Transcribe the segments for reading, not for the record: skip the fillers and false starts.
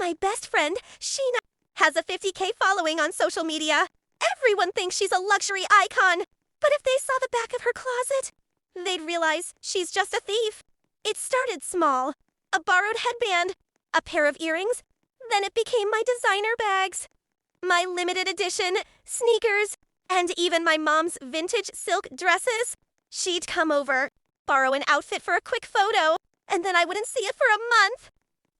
My best friend, Sheena, has a 50K following on social media. Everyone thinks she's a luxury icon. But if they saw the back of her closet, they'd realize she's just a thief. It started small. A borrowed headband, a pair of earrings, then it became my designer bags. My limited edition sneakers, and even my mom's vintage silk dresses. She'd come over, borrow an outfit for a quick photo, and then I wouldn't see it for a month.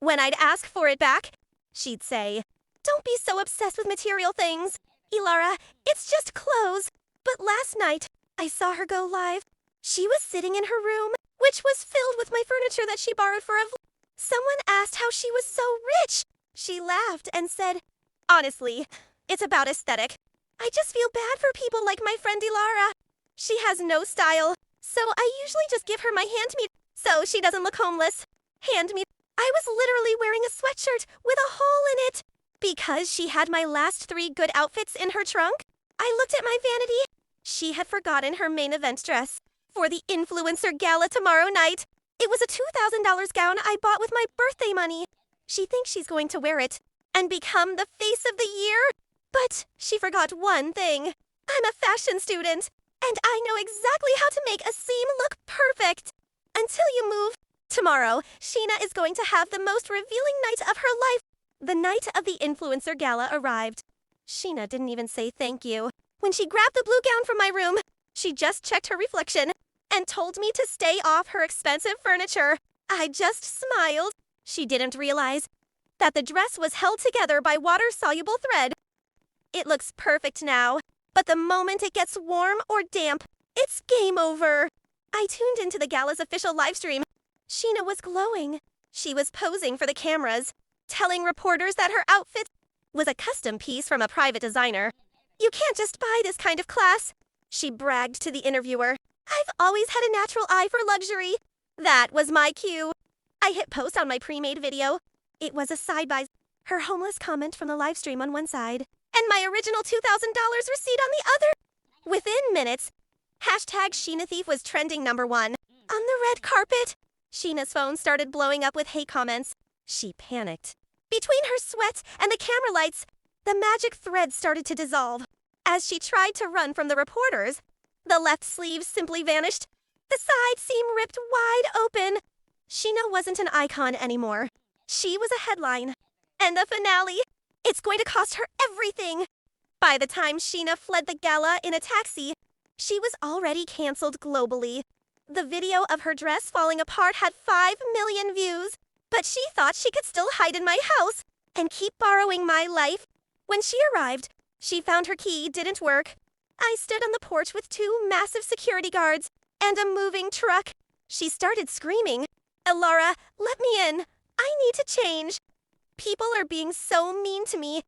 When I'd ask for it back, she'd say, "Don't be so obsessed with material things. Ilara, it's just clothes." But last night, I saw her go live. She was sitting in her room, which was filled with my furniture that she borrowed for a vlog. Someone asked how she was so rich. She laughed and said, "Honestly, it's about aesthetic. I just feel bad for people like my friend Ilara. She has no style, so I usually just give her my hand-me so she doesn't look homeless. Hand-me. I was literally wearing a sweatshirt with a hole in it. Because she had my last 3 good outfits in her trunk, I looked at my vanity. She had forgotten her main event dress for the influencer gala tomorrow night. It was a $2,000 gown I bought with my birthday money. She thinks she's going to wear it and become the face of the year. But she forgot one thing. I'm a fashion student, and I know exactly how to make a seam look perfect. Until you move. Tomorrow, Sheena is going to have the most revealing night of her life. The night of the influencer gala arrived. Sheena didn't even say thank you. When she grabbed the blue gown from my room, she just checked her reflection and told me to stay off her expensive furniture. I just smiled. She didn't realize that the dress was held together by water-soluble thread. It looks perfect now, but the moment it gets warm or damp, it's game over. I tuned into the gala's official livestream. Sheena was glowing. She was posing for the cameras, telling reporters that her outfit was a custom piece from a private designer. "You can't just buy this kind of class," she bragged to the interviewer. "I've always had a natural eye for luxury." That was my cue. I hit post on my pre-made video. It was a side-by, her homeless comment from the live stream on one side, and my original $2,000 receipt on the other. Within minutes, #SheenaThief was trending #1. On the red carpet, Sheena's phone started blowing up with hate comments. She panicked. Between her sweat and the camera lights, the magic thread started to dissolve. As she tried to run from the reporters, the left sleeve simply vanished. The side seam ripped wide open. Sheena wasn't an icon anymore. She was a headline. And the finale, it's going to cost her everything. By the time Sheena fled the gala in a taxi, she was already canceled globally. The video of her dress falling apart had 5 million views, but she thought she could still hide in my house and keep borrowing my life. When she arrived, she found her key didn't work. I stood on the porch with 2 massive security guards and a moving truck. She started screaming, "Ilara, let me in. I need to change. People are being so mean to me."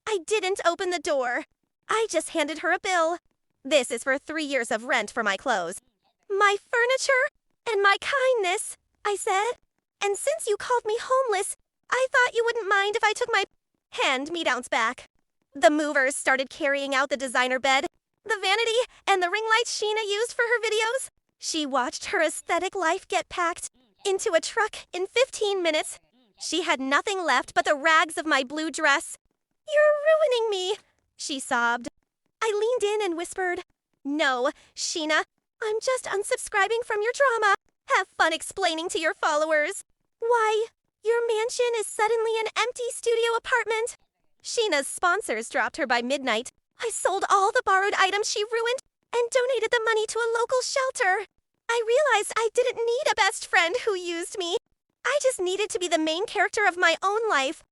I didn't open the door. I just handed her a bill. "This is for 3 years of rent for my clothes." "My furniture and my kindness," I said. "And since you called me homeless, I thought you wouldn't mind if I took my hand-me-downs back." The movers started carrying out the designer bed, the vanity, and the ring lights Sheena used for her videos. She watched her aesthetic life get packed into a truck in 15 minutes. She had nothing left but the rags of my blue dress. "You're ruining me," she sobbed. I leaned in and whispered, "No, Sheena, I'm just unsubscribing from your drama. Have fun explaining to your followers why your mansion is suddenly an empty studio apartment." Sheena's sponsors dropped her by midnight. I sold all the borrowed items she ruined and donated the money to a local shelter. I realized I didn't need a best friend who used me. I just needed to be the main character of my own life.